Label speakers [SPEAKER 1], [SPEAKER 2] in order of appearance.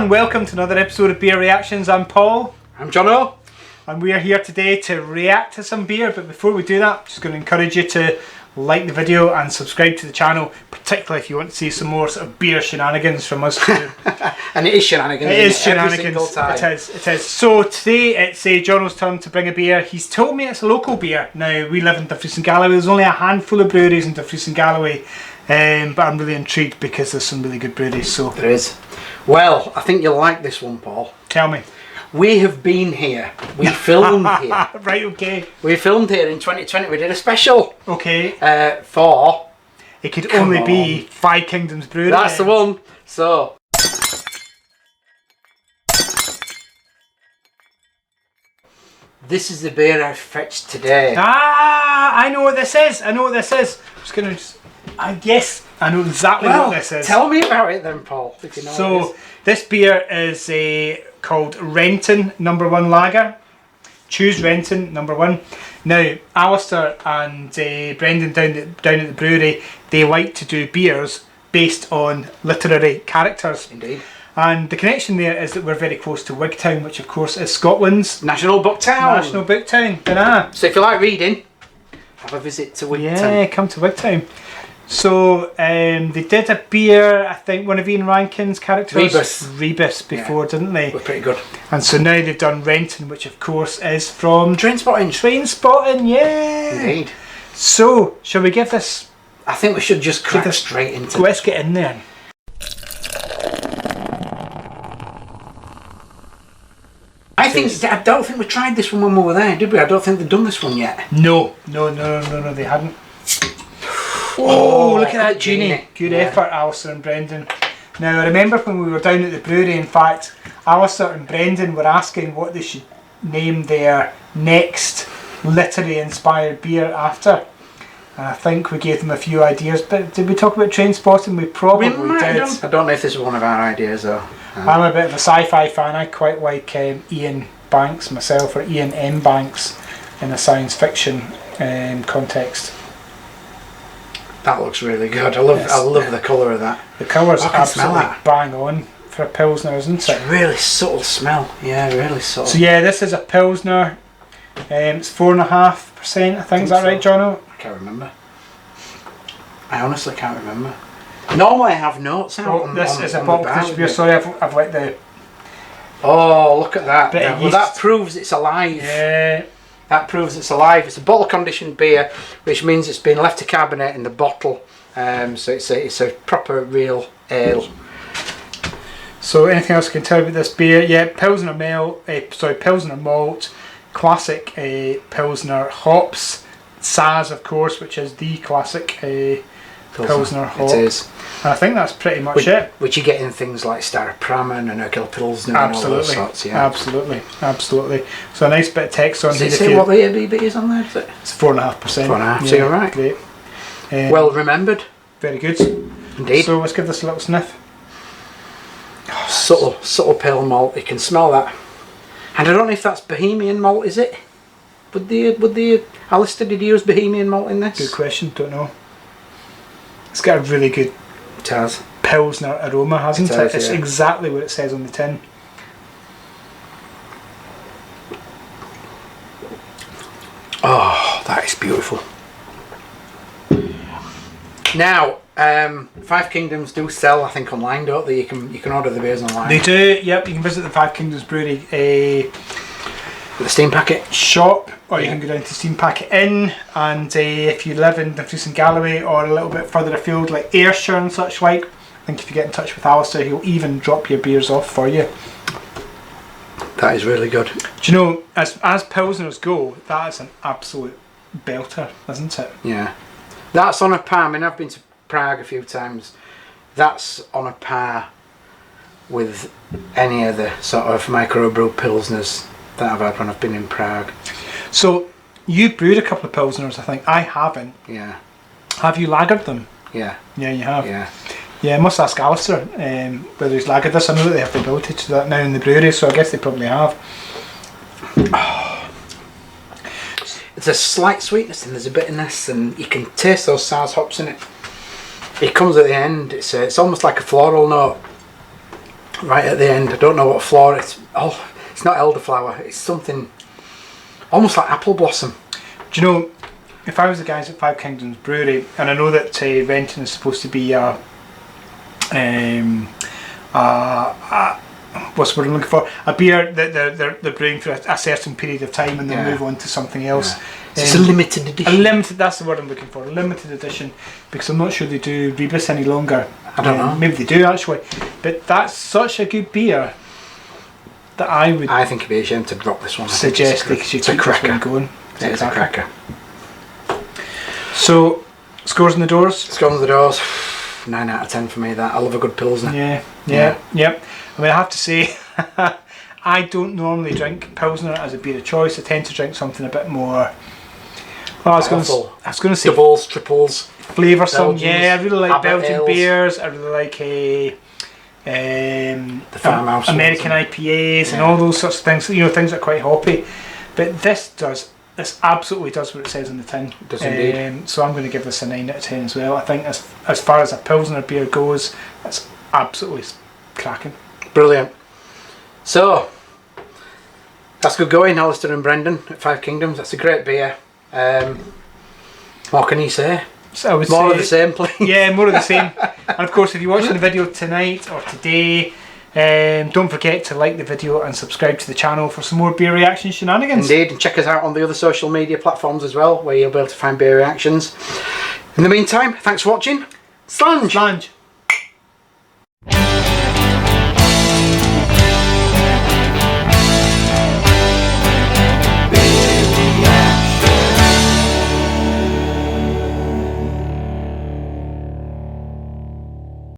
[SPEAKER 1] and welcome to another episode of Beer Reactions. I'm Paul.
[SPEAKER 2] I'm Jono.
[SPEAKER 1] And we are here today to react to some beer, but before we do that, I'm just going to encourage you to like the video and subscribe to the channel, particularly if you want to see some more sort of beer shenanigans from us too.
[SPEAKER 2] And it is shenanigans.
[SPEAKER 1] It is shenanigans.
[SPEAKER 2] Every single time.
[SPEAKER 1] It is. So today it's Jono's turn to bring a beer. He's told me it's a local beer. Now, we live in Dumfries and Galloway. There's only a handful of breweries in Dumfries and Galloway, but I'm really intrigued because there's some really good breweries. So
[SPEAKER 2] there is. Well, I think you'll like this one, Paul.
[SPEAKER 1] Tell me.
[SPEAKER 2] We have been here. We filmed here.
[SPEAKER 1] Right, okay.
[SPEAKER 2] We filmed here in 2020. We did a special.
[SPEAKER 1] Okay.
[SPEAKER 2] For...
[SPEAKER 1] It could only be Five Kingdoms Brewery.
[SPEAKER 2] That's the one. So... this is the beer I fetched today.
[SPEAKER 1] I know what this is. I'm just going to... Yes, I know exactly what this is.
[SPEAKER 2] Tell me about it then, Paul, if you know
[SPEAKER 1] So,
[SPEAKER 2] what it is.
[SPEAKER 1] This beer is called Renton No. 1 Lager. Choose Renton No. 1. Now, Alistair and Brendan down at the brewery, they like to do beers based on literary characters.
[SPEAKER 2] Indeed.
[SPEAKER 1] And the connection there is that we're very close to Wigtown, which of course is Scotland's
[SPEAKER 2] National Book Town.
[SPEAKER 1] National Book Town. Ta-da.
[SPEAKER 2] So if you like reading, have a visit to Wigtown.
[SPEAKER 1] Yeah, come to Wigtown. So they did a beer, I think one of Ian Rankin's characters, Rebus before, didn't they?
[SPEAKER 2] We're pretty good.
[SPEAKER 1] And so now they've done Renton, which of course is from
[SPEAKER 2] Trainspotting.
[SPEAKER 1] Trainspotting, yeah.
[SPEAKER 2] Indeed.
[SPEAKER 1] So shall we give this?
[SPEAKER 2] I think we should just crack straight into it.
[SPEAKER 1] Let's get in there.
[SPEAKER 2] I don't think we tried this one when we were there, did we? I don't think they've done this one yet.
[SPEAKER 1] No, they hadn't. Oh, look at that genie. Good effort, Alistair and Brendan. Now, I remember when we were down at the brewery, in fact, Alistair and Brendan were asking what they should name their next literary inspired beer after. And I think we gave them a few ideas, but did we talk about Trainspotting? We probably did.
[SPEAKER 2] I don't know if this is one of our ideas though.
[SPEAKER 1] I'm a bit of a sci-fi fan. I quite like Ian Banks myself, or Ian M. Banks in a science fiction context.
[SPEAKER 2] That looks really good. I love the colour of that.
[SPEAKER 1] The colour's absolutely bang on for a Pilsner, isn't it?
[SPEAKER 2] It's a really subtle smell. Yeah, really subtle.
[SPEAKER 1] So yeah, this is a Pilsner. It's 4.5%, I think. Is that right, Jono?
[SPEAKER 2] I can't remember. I honestly can't remember. Normally I have notes out on
[SPEAKER 1] this is a
[SPEAKER 2] on
[SPEAKER 1] bottle
[SPEAKER 2] the bag,
[SPEAKER 1] because beer. Sorry, I've let the...
[SPEAKER 2] Oh, look at that.
[SPEAKER 1] Bit of
[SPEAKER 2] Well,
[SPEAKER 1] yeast.
[SPEAKER 2] that proves it's alive.
[SPEAKER 1] Yeah.
[SPEAKER 2] That proves it's alive. It's a bottle conditioned beer, which means it's been left to carbonate in the bottle. So it's a proper real ale.
[SPEAKER 1] So anything else I can tell you about this beer? Yeah, Pilsner Pilsner malt, classic Pilsner hops, Saz of course, which is the classic Pilsner hop.
[SPEAKER 2] It is.
[SPEAKER 1] And I think that's pretty much it.
[SPEAKER 2] Which you get in things like Staropramen and Urquell Pilsner and all those sorts, yeah.
[SPEAKER 1] Absolutely. So a nice bit of text on here.
[SPEAKER 2] Does it say what the ABV is on there? Is it?
[SPEAKER 1] It's 4.5%.
[SPEAKER 2] 4.5%, so you're right.
[SPEAKER 1] Great.
[SPEAKER 2] Well remembered.
[SPEAKER 1] Very good.
[SPEAKER 2] Indeed.
[SPEAKER 1] So let's give this a little sniff.
[SPEAKER 2] Subtle pale malt, you can smell that. And I don't know if that's Bohemian malt, is it? Would the Alistair, did you use Bohemian malt in this?
[SPEAKER 1] Good question, don't know. It's got a really good Pilsner aroma, hasn't it? It's exactly what it says on the tin.
[SPEAKER 2] Oh, that is beautiful. Now, Five Kingdoms do sell, I think, online, don't they? You can order the beers online.
[SPEAKER 1] They do, yep. You can visit the Five Kingdoms Brewery
[SPEAKER 2] the Steam Packet
[SPEAKER 1] shop, or you can go down to Steam Packet Inn, and if you live in Dumfries and Galloway or a little bit further afield like Ayrshire and such like, I think if you get in touch with Alistair, he'll even drop your beers off for you.
[SPEAKER 2] That is really good.
[SPEAKER 1] Do you know, as Pilsners go, that is an absolute belter, isn't it?
[SPEAKER 2] Yeah. That's on a par. I mean, I've been to Prague a few times. That's on a par with any other sort of microbrew Pilsners that I've had when I've been in Prague.
[SPEAKER 1] So, you've brewed a couple of Pilsners, I think. I haven't.
[SPEAKER 2] Yeah.
[SPEAKER 1] Have you lagered them?
[SPEAKER 2] Yeah.
[SPEAKER 1] Yeah, you have.
[SPEAKER 2] Yeah.
[SPEAKER 1] Yeah, I must ask Alistair whether he's lagered this. I know that they have the ability to do that now in the brewery, so I guess they probably have.
[SPEAKER 2] Oh. There's a slight sweetness and there's a bitterness, and you can taste those Saz hops in it. It comes at the end. It's almost like a floral note. right at the end. I don't know what flower it's. Oh, it's not elderflower. It's something almost like apple blossom.
[SPEAKER 1] Do you know, if I was the guys at Five Kingdoms Brewery, and I know that Renton is supposed to be what's the word I'm looking for? A beer that they're brewing for a certain period of time and they'll move on to something else.
[SPEAKER 2] Yeah. It's a limited edition.
[SPEAKER 1] That's the word I'm looking for. A limited edition, because I'm not sure they do Rebus any longer.
[SPEAKER 2] I don't know.
[SPEAKER 1] Maybe they do actually, but that's such a good beer that I
[SPEAKER 2] think it'd be a shame to drop this one.
[SPEAKER 1] Suggest they should keep this one going.
[SPEAKER 2] It's a cracker.
[SPEAKER 1] So, scores on the doors.
[SPEAKER 2] Scores on the doors. 9 out of 10 for me. That I love a good pilsner.
[SPEAKER 1] Yeah. I mean, I have to say, I don't normally drink Pilsner as a beer of choice. I tend to drink something a bit more. Well, I was going to say
[SPEAKER 2] doubles, triples,
[SPEAKER 1] flavoursome. Yeah, I really like Belgian
[SPEAKER 2] ales.
[SPEAKER 1] Beers. I really like
[SPEAKER 2] the farmhouse
[SPEAKER 1] American IPAs and all those sorts of things. You know, things that are quite hoppy. But this absolutely does what it says on the tin.
[SPEAKER 2] It does indeed.
[SPEAKER 1] So I'm going to give this a 9 out of 10 as well. I think as far as a Pilsner beer goes, it's absolutely cracking.
[SPEAKER 2] Brilliant. So that's good going, Alistair and Brendan at Five Kingdoms. That's a great beer. What can you say?
[SPEAKER 1] So I would
[SPEAKER 2] more
[SPEAKER 1] say,
[SPEAKER 2] of the same, please.
[SPEAKER 1] Yeah, more of the same. And of course, if you're watching the video tonight or today, don't forget to like the video and subscribe to the channel for some more beer reaction shenanigans.
[SPEAKER 2] Indeed, and check us out on the other social media platforms as well, where you'll be able to find beer reactions. In the meantime, thanks for watching. Slange!